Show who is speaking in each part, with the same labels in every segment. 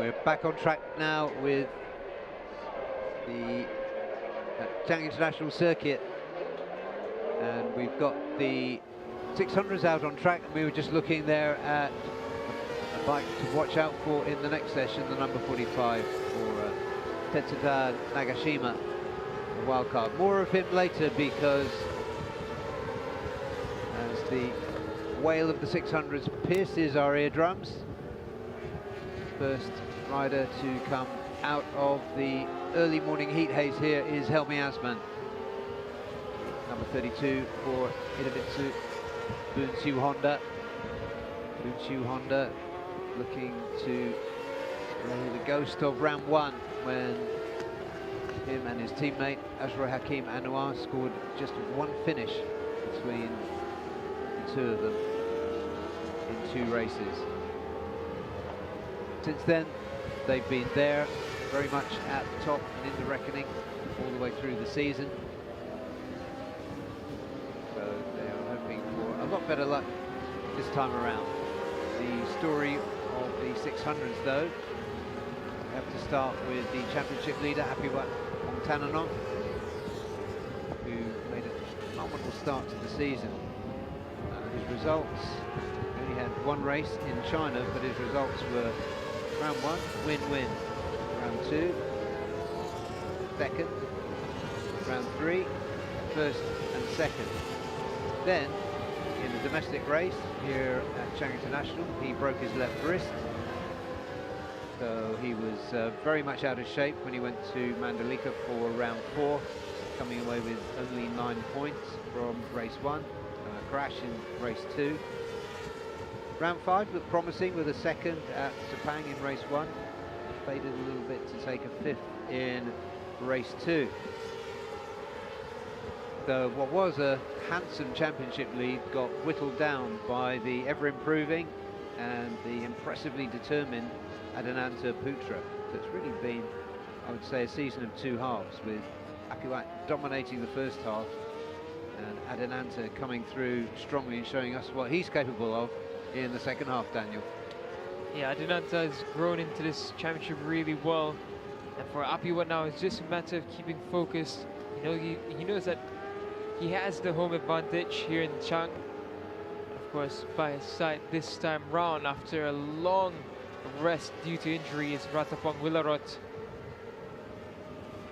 Speaker 1: We're back on track now with the Chang International Circuit, and we've got the 600s out on track, and we were just looking there at a bike to watch out for in the next session, the number 45 for Tetsuda Nagashima, a wild card. More of him later, because as the wail of the 600s pierces our eardrums, first rider to come out of the early morning heat haze here is Helmi Asman, number 32 for Idemitsu Honda. Bunsu Honda looking to lay the ghost of round one, when him and his teammate Azra Hakim Anouar scored just one finish between the two of them in 2 races. Since then, they've been there, very much at the top and in the reckoning all the way through the season. So they are hoping for a lot better luck this time around. The story of the 600s, though, we have to start with the championship leader, Apiwa Montananon, who made a phenomenal start to the season. His results, he only had 1 race in China, but his results were round 1, win-win. Round 2, second. Round 3, first and second. Then, in a domestic race here at Chang International, he broke his left wrist. So he was very much out of shape when he went to Mandalika for round 4, coming away with only 9 points from race 1. A crash in race 2. Round 5 looked promising with a second at Sepang in race 1. Faded a little bit to take a 5th in race 2. So what was a handsome championship lead got whittled down by the ever-improving and the impressively determined Adananta Putra. So it's really been, I would say, a season of 2 halves, with Apiwa dominating the first half and Adananta coming through strongly and showing us what he's capable of in the second half, Daniel.
Speaker 2: Yeah, Adananta has grown into this championship really well, and for Apiwa now it's just a matter of keeping focused. You know, he knows that he has the home advantage here in Chang. Of course, by his side this time round, after a long rest due to injury, is Ratapong Wilarot.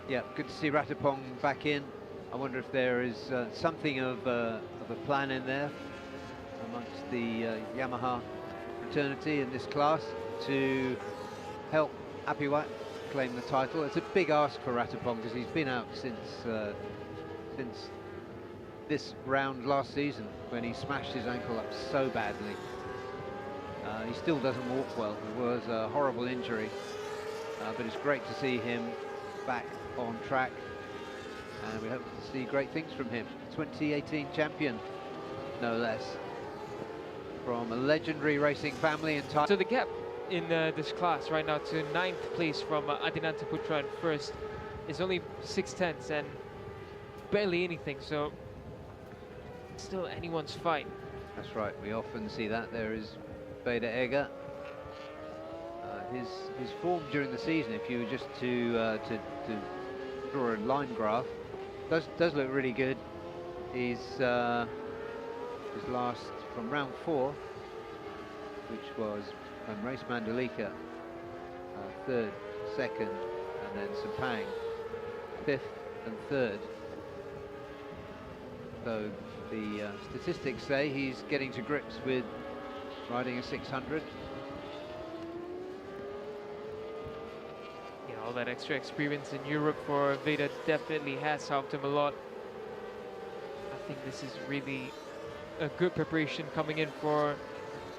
Speaker 1: Yeah, good to see Ratapong back in. I wonder if there is something of a plan in there amongst the Yamaha fraternity in this class to help Apiwa claim the title. It's a big ask for Ratapong, because he's been out since this round last season, when he smashed his ankle up so badly. He still doesn't walk well. It was a horrible injury, but it's great to see him back on track, and we hope to see great things from him. 2018 champion, no less, from a legendary racing family in Thailand.
Speaker 2: So the gap in this class right now to 9th place from Adananta Putra in first is only 6/10 and barely anything, so still anyone's fight.
Speaker 1: That's right, we often see that. There is Beda Ega. His form during the season, if you were just to draw a line graph, does look really good. He's his last from round 4, which was home race Mandalika, 3rd, 2nd, and then Sepang, 5th and 3rd. So the statistics say he's getting to grips with riding a 600.
Speaker 2: You know, all that extra experience in Europe for Veda definitely has helped him a lot. I think this is really a good preparation coming in for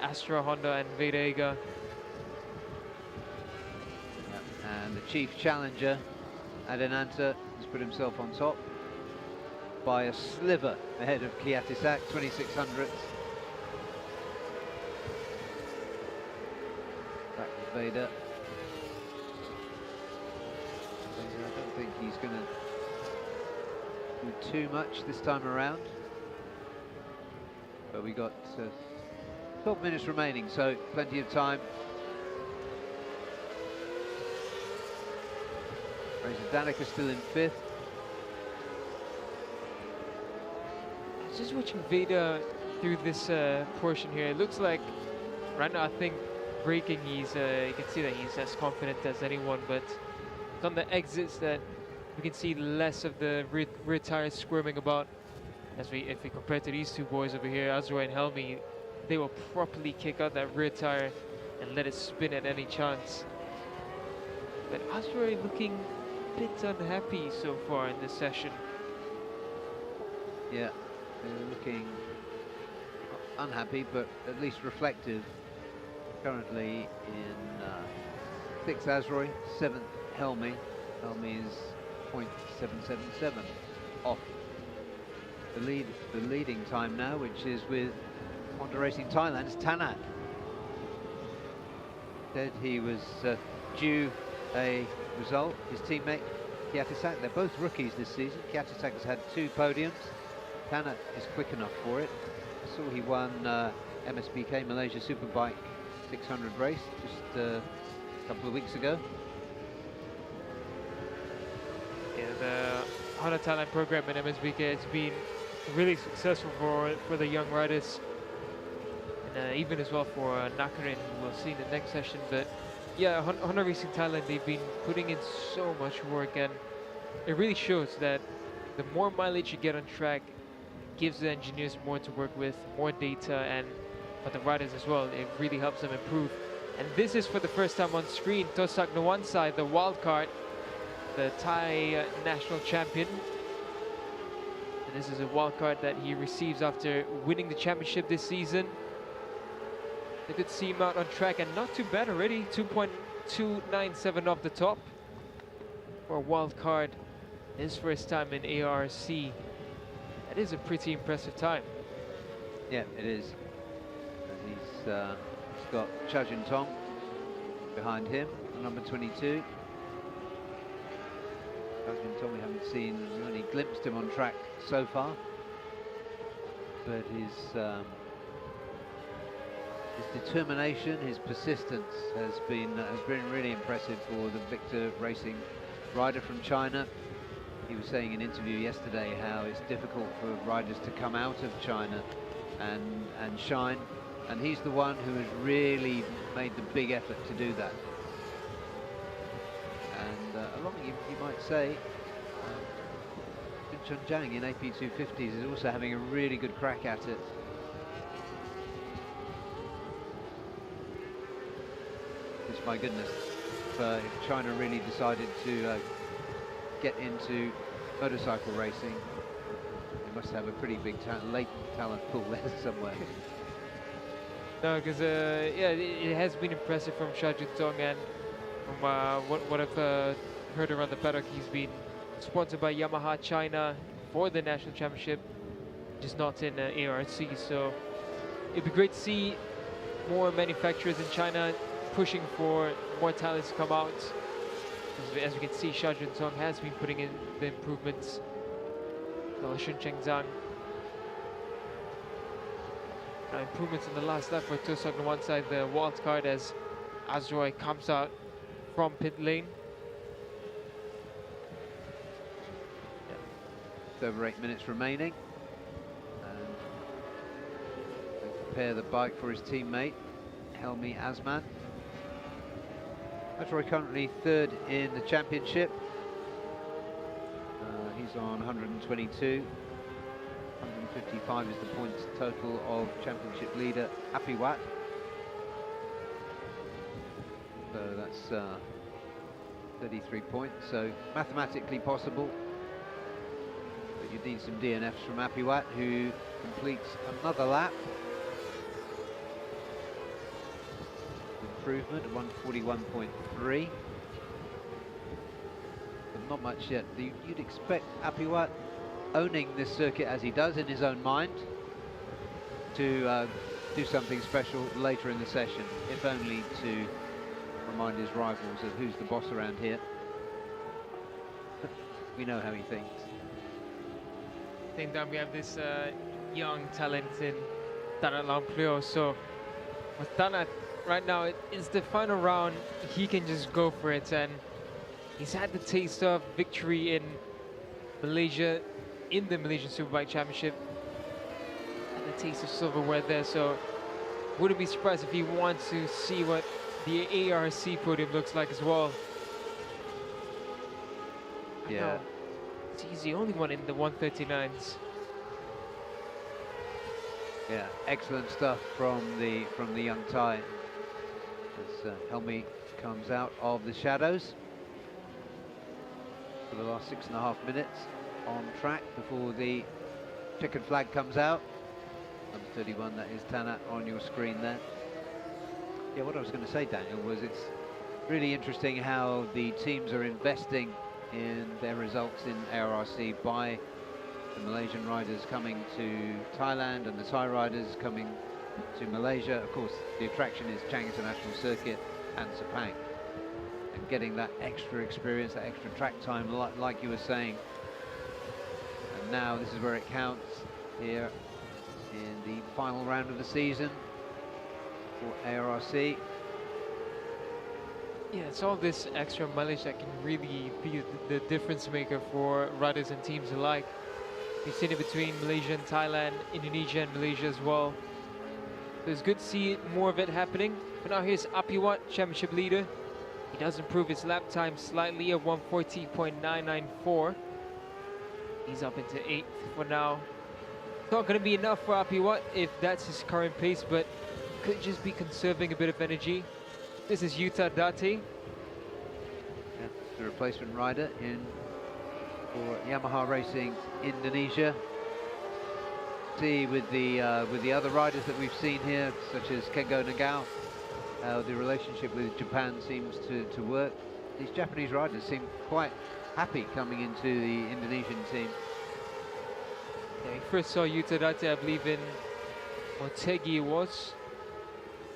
Speaker 2: Astra Honda and Veda Ega.
Speaker 1: Yep. And the chief challenger, Adananta, has put himself on top by a sliver ahead of Kiatisak, 2600ths. Back with Veda. I don't think he's going to do too much this time around. But we got 12 minutes remaining, so plenty of time Fraser Danica still in 5th.
Speaker 2: Just watching Veda through this portion here, it looks like right now I think braking he's you can see that he's as confident as anyone, but it's on the exits that we can see less of the rear tires squirming about. If we compare to these two boys over here, Azura and Helmi, they will properly kick out that rear tire and let it spin at any chance. But Azura looking a bit unhappy so far in this session.
Speaker 1: Yeah, they're looking unhappy, but at least reflective. Currently in 6th Azroy, 7th Helmi. Helmi is 0.777 off the leading time now, which is with Honda Racing Thailand's Tanat. Said he was due a result. His teammate Kiatasak, they're both rookies this season. Kiatasak has had 2 podiums. Tanat is quick enough for it. I saw he won MSBK Malaysia Superbike 600 race just a couple of weeks ago.
Speaker 2: Yeah, the Honda Thailand program in MSBK has been really successful for the young riders, and even as well for Nakarin, who we'll see in the next session. But yeah, Honda Racing Thailand, they've been putting in so much work, and it really shows that the more mileage you get on track gives the engineers more to work with, more data, and for the riders as well, it really helps them improve. And this is for the first time on screen, Tosak Nwansai, the wild card, the Thai national champion. And this is a wild card that he receives after winning the championship this season. They could see him out on track, and not too bad already, 2.297 off the top for a wild card. His first time in ARC. That is a pretty impressive time.
Speaker 1: Yeah, it is. And he's got Cha Jun Tong behind him, number 22. Cha Jun Tong we haven't seen, we've only glimpsed him on track so far. But his determination, his persistence has been really impressive for the Victor Racing rider from China. He was saying in an interview yesterday how it's difficult for riders to come out of China and shine, and he's the one who has really made the big effort to do that. And along you might say, Chun Jiang in AP250s is also having a really good crack at it. It's my goodness, if China really decided to get into motorcycle racing, they must have a pretty big latent talent pool there somewhere.
Speaker 2: No, because yeah, it has been impressive from Cha Jun Tong, and from what I've heard around the paddock, he's been sponsored by Yamaha China for the national championship, just not in ARC. So it'd be great to see more manufacturers in China pushing for more talents to come out. As we can see, Cha Jun Tong has been putting in the improvements. Shun Cheng Zhang. Improvements in the last lap for Tosak Nwansai, the wild card, as Azroy comes out from pit lane.
Speaker 1: Yeah. Over 8 minutes remaining. And they prepare the bike for his teammate, Helmi Asman. Azroy currently 3rd in the championship. He's on 122. 155 is the points total of championship leader Happy Watt. So that's 33 points. So mathematically possible. But you need some DNFs from Happy Watt, who completes another lap. Improvement of 141.3. But not much yet. You'd expect Happy Watt, owning this circuit as he does in his own mind, to do something special later in the session, if only to remind his rivals of who's the boss around here. We know how he thinks.
Speaker 2: I think that we have this young talent in Tanat Lamplio, so with Tanat right now, it's the final round. He can just go for it, and He's had the taste of victory in Malaysia, in the Malaysian Superbike Championship, and the taste of silverware there. So wouldn't be surprised if he wants to see what the ARC podium looks like as well.
Speaker 1: Yeah.
Speaker 2: He's the only one in the 139s.
Speaker 1: Yeah, excellent stuff from the young Thai. As Helmi comes out of the shadows for the last 6.5 minutes on track before the checkered flag comes out. Number 31, that is Tanat on your screen there. Yeah, what I was going to say, Daniel, was it's really interesting how the teams are investing in their results in ARRC by the Malaysian riders coming to Thailand and the Thai riders coming to Malaysia. Of course, the attraction is Chang International Circuit and Sepang, and getting that extra experience, that extra track time, like you were saying. And now this is where it counts here in the final round of the season for ARRC.
Speaker 2: Yeah, it's all this extra mileage that can really be the difference maker for riders and teams alike. We've seen it between Malaysia and Thailand, Indonesia and Malaysia as well. So it's good to see more of it happening. But now here's Apiwat, championship leader. He does improve his lap time slightly at 140.994. He's up into 8th for now. Not going to be enough for Apiwat if that's his current pace, but could just be conserving a bit of energy. This is Yuta Date.
Speaker 1: Yeah, the replacement rider in for Yamaha Racing Indonesia. See with the other riders that we've seen here, such as Kengo Nagao, the relationship with Japan seems to work. These Japanese riders seem quite happy coming into the Indonesian team.
Speaker 2: Yeah, we first saw Yuta Date, I believe, in Motegi it was.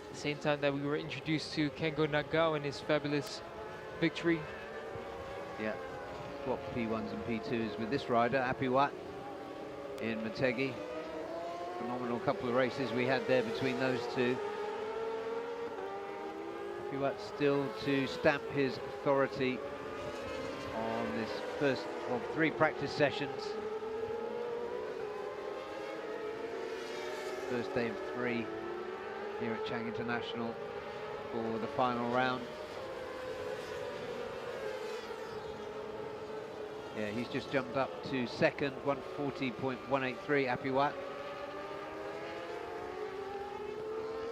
Speaker 2: At the same time that we were introduced to Kengo Nagao and his fabulous victory.
Speaker 1: Yeah, swap P1s and P2s with this rider, Apiwat, in Motegi. Phenomenal couple of races we had there between those two. Apiwat still to stamp his authority on this first of 3 practice sessions. First day of 3 here at Chang International for the final round. Yeah, he's just jumped up to 2nd, 140.183, Apiwat.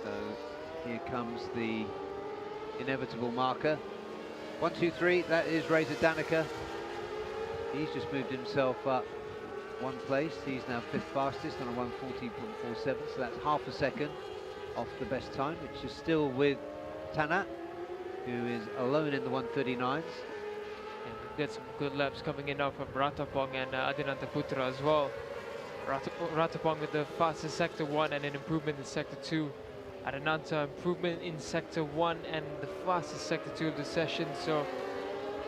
Speaker 1: So here comes the inevitable marker. 1, 2, 3, that is Reza Danica. He's just moved himself up 1 place. He's now 5th fastest on a 140.47, so that's half a second off the best time, which is still with Tanat, who is alone in the 139s.
Speaker 2: And we've got some good laps coming in now from Ratapong and Adinanta Putra as well. Ratapong with the fastest Sector 1 and an improvement in Sector 2. Adinanta improvement in Sector 1 and the fastest Sector 2 of the session, so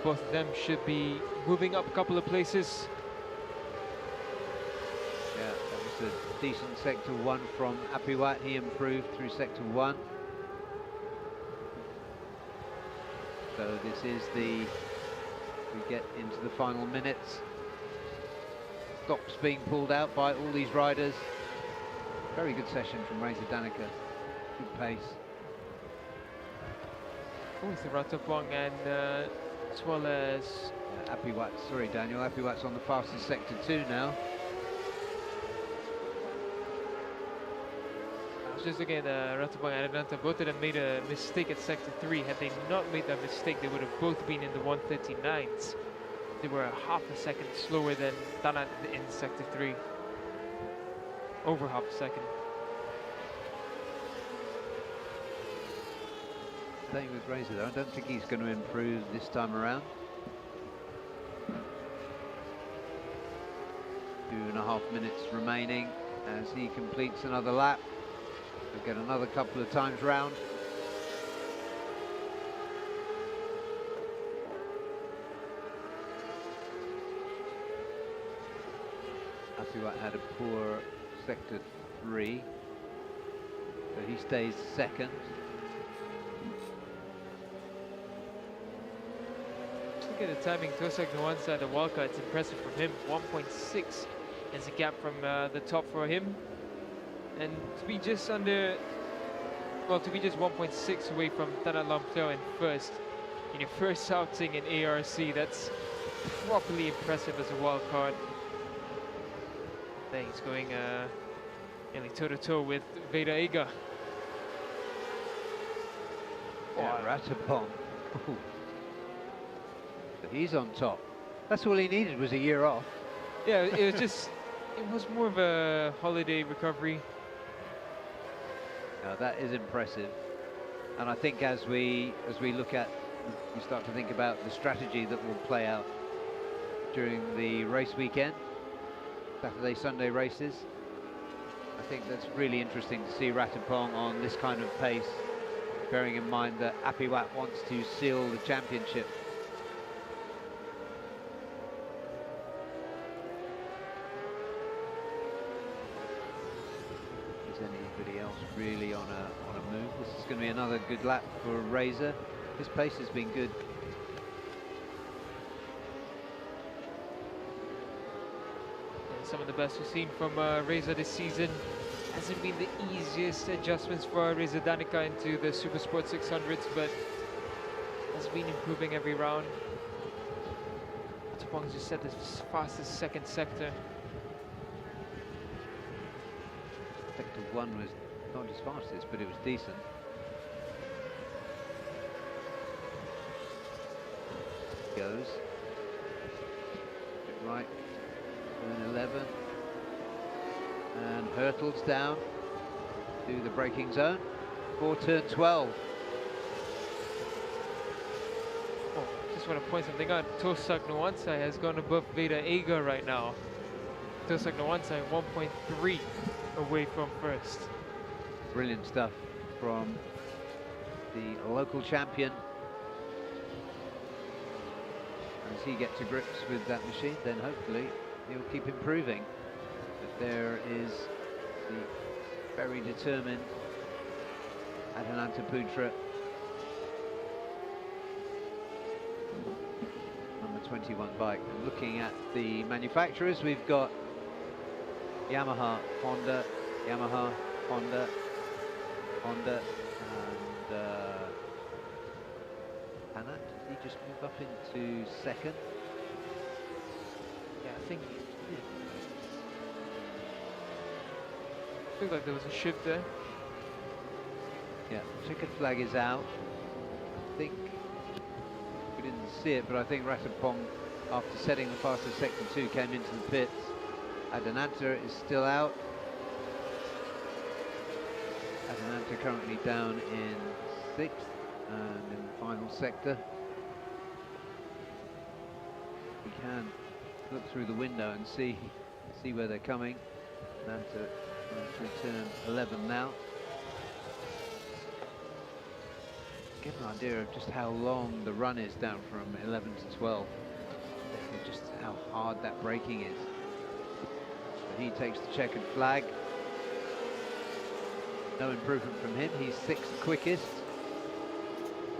Speaker 2: both of them should be moving up a couple of places.
Speaker 1: Yeah, that was a decent Sector 1 from Apiwat. He improved through Sector 1. So this is we get into the final minutes. Stops being pulled out by all these riders. Very good session from Reza Danica. Good pace.
Speaker 2: Both Ratapong and as well as
Speaker 1: Apiwat, sorry Daniel, Apiwat's on the fastest Sector 2 now.
Speaker 2: I was just looking at Ratapong and Adinanta. Both of them made a mistake at Sector 3. Had they not made that mistake, they would have both been in the 139s. They were half a second slower than Tanat in Sector 3. Over half a second.
Speaker 1: Staying with Reza though, I don't think he's going to improve this time around. 2.5 minutes remaining as he completes another lap. We'll get another couple of times round. Apiwat had a poor Sector 3, so he stays 2nd.
Speaker 2: looking at the timing, Tosak Nwansa, the wildcard, it's impressive from him. 1.6 is the gap from the top for him. And to be just under, well, to be just 1.6 away from Tana Lamplao in first, in your first outing in ARC, that's properly impressive as a wild card. There he's going nearly toe-to-toe with Veda Ega.
Speaker 1: Yeah, Ratapong. But he's on top. That's all he needed, was a year off.
Speaker 2: Yeah, it was just, it was more of a holiday recovery.
Speaker 1: Now that is impressive. And I think as we look at, we start to think about the strategy that will play out during the race weekend, Saturday, Sunday races. I think that's really interesting to see Ratapong on this kind of pace, bearing in mind that Apiwat wants to seal the championship. Is anybody else really on a move? This is going to be another good lap for Razor. His pace has been good.
Speaker 2: Some of the best we've seen from Razor this season. Hasn't been the easiest adjustments for Razor Danica into the Super Sport 600s, but has been improving every round. Ratapong just set the fastest second sector.
Speaker 1: Sector 1 was not his fastest, but it was decent. Goes right, turn 11, and hurtles down to the braking zone for turn 12.
Speaker 2: Oh, just want to point something out. Tosak Nwansa has gone above Veda Ega right now. Tosak Nwansa 1.3 away from first.
Speaker 1: Brilliant stuff from the local champion. As he gets to grips with that machine, then hopefully he'll keep improving. But there is the very determined Adelanta Putra, number 21 bike. And looking at the manufacturers, we've got Yamaha, Honda, Yamaha, Honda, Honda, and Anna. Did he just move up into second?
Speaker 2: Yeah, I think looked like there was a shift there.
Speaker 1: Yeah, checkered flag is out. I think we didn't see it, but I think Ratapong, after setting the fastest sector 2, came into the pits. Adenanta is still out. Adenanta currently down in 6th and in the final sector. We can look through the window and see where they're coming. Adenanta through turn 11 now. Get an idea of just how long the run is down from 11 to 12. And just how hard that braking is. He takes the checkered flag. No improvement from him. He's 6th quickest,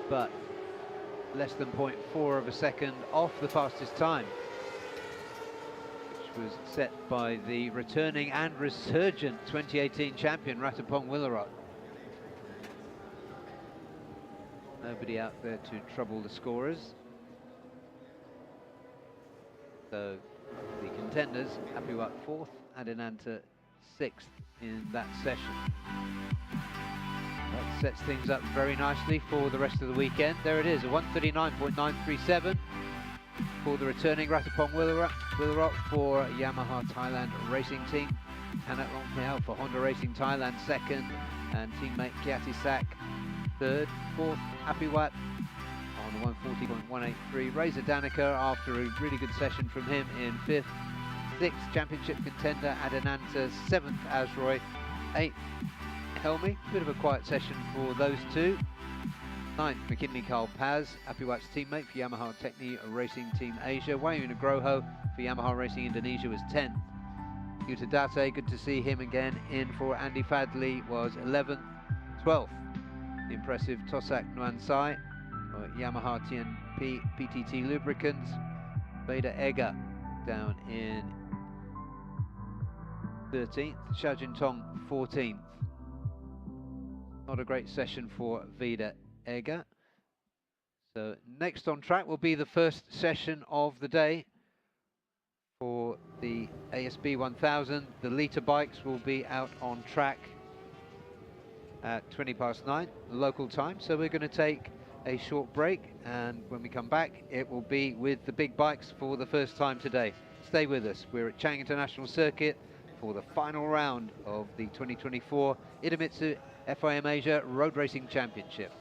Speaker 1: but less than 0.4 of a second off the fastest time, which was set by the returning and resurgent 2018 champion Ratapong Willarot. Nobody out there to trouble the scorers. So the contenders, Apiwat 4th, Adenanta 6th in that session. That sets things up very nicely for the rest of the weekend. There it is, a 1:39.937 for the returning Ratapong Willarot for Yamaha Thailand Racing Team. Hanat Longhiao for Honda Racing Thailand 2nd, and teammate Kiati Sak 3rd. 4th, Apiwat on 1:40.183. Razor Danica after a really good session from him in 5th. 6th, championship contender Adenanta. 7th, Asroy. 8th, Helmi. Bit of a quiet session for those two. 9th, McKinley Carl Paz, Apiwat's teammate for Yamaha Techni Racing Team Asia. Wayu Nugroho for Yamaha Racing Indonesia was 10th. Yuta Date, good to see him again in for Andy Fadley, was 11th. 12th, the impressive Tosak Nwansai Yamaha TNP PTT Lubricants. Vader Egger down in 13th, Xiaojun Tong 14th. Not a great session for Vader Egger. So next on track will be the first session of the day for the ASB 1000. The litre bikes will be out on track at 9:20 local time. So we're going to take a short break, and when we come back it will be with the big bikes for the first time today. Stay with us. We're at Chang International Circuit for the final round of the 2024 Idemitsu FIM Asia Road Racing Championship.